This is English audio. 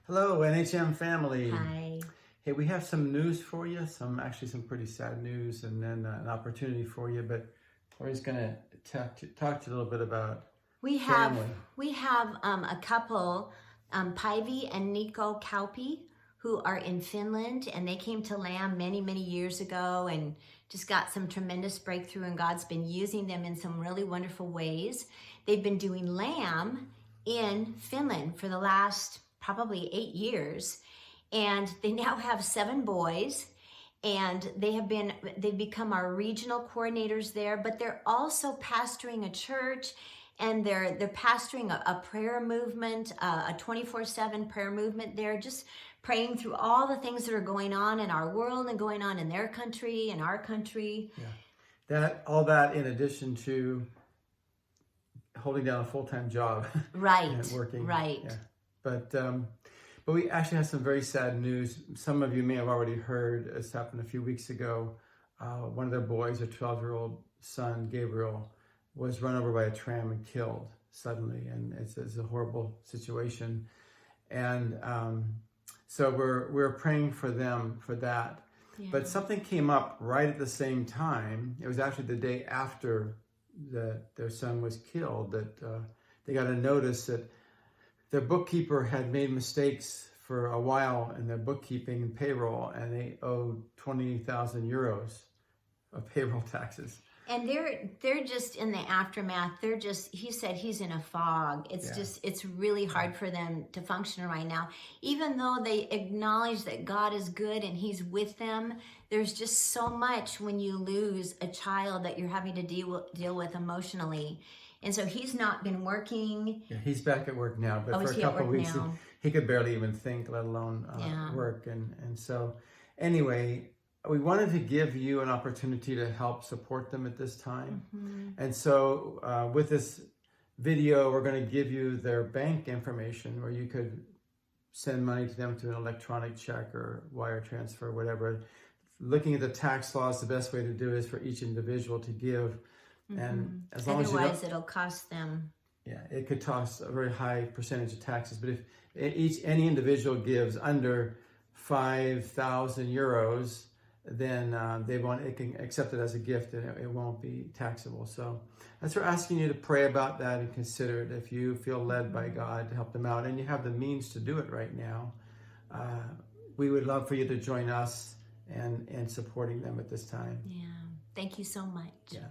Hello, NHM family. Hi. Hey, we have some news for you, actually some pretty sad news, and then an opportunity for you. But Corey's going to talk to you a little bit about We family. have a couple, Päivi and Nico Kauppi, who are in Finland, and they came to Lamb many years ago and just got some tremendous breakthrough, and God's been using them in some really wonderful ways. They've been doing Lamb in Finland for the last probably 8 years, and they now have 7 boys. And they've become our regional coordinators there, but they're also pastoring a church, and they're pastoring a prayer movement, a 24/7 prayer movement there, just praying through all the things that are going on in our world and going on in their country and our country. Yeah, all that in addition to holding down a full-time job, Right. and working. Right. Yeah. But we actually have some very sad news. Some of you may have already heard. This happened a few weeks ago. One of their boys, a 12-year-old son, Gabriel, was run over by a tram and killed suddenly. And it's a horrible situation. And so we're praying for them for that. Yeah. But something came up right at the same time. It was actually the day after their son was killed that they got a notice that their bookkeeper had made mistakes for a while in their bookkeeping and payroll, and they owed 20,000 euros of payroll taxes. And they're just in the aftermath. He said he's in a fog. It's really hard for them to function right now. Even though they acknowledge that God is good and he's with them, there's just so much when you lose a child that you're having to deal with emotionally. And so he's not been working. Yeah, he's back at work now, but for a couple of weeks, he could barely even think, let alone work. And so anyway, we wanted to give you an opportunity to help support them at this time. Mm-hmm. And so with this video, we're going to give you their bank information where you could send money to them through an electronic check or wire transfer, whatever. Looking at the tax laws, the best way to do is for each individual to give. And as long otherwise it'll cost them. Yeah, it could cost a very high percentage of taxes. But if any individual gives under 5,000 euros, then it can accept it as a gift, and it won't be taxable. So that's we're asking you to pray about that and consider it if you feel led by God to help them out, and you have the means to do it right now. We would love for you to join us in supporting them at this time. Yeah, thank you so much. Yeah.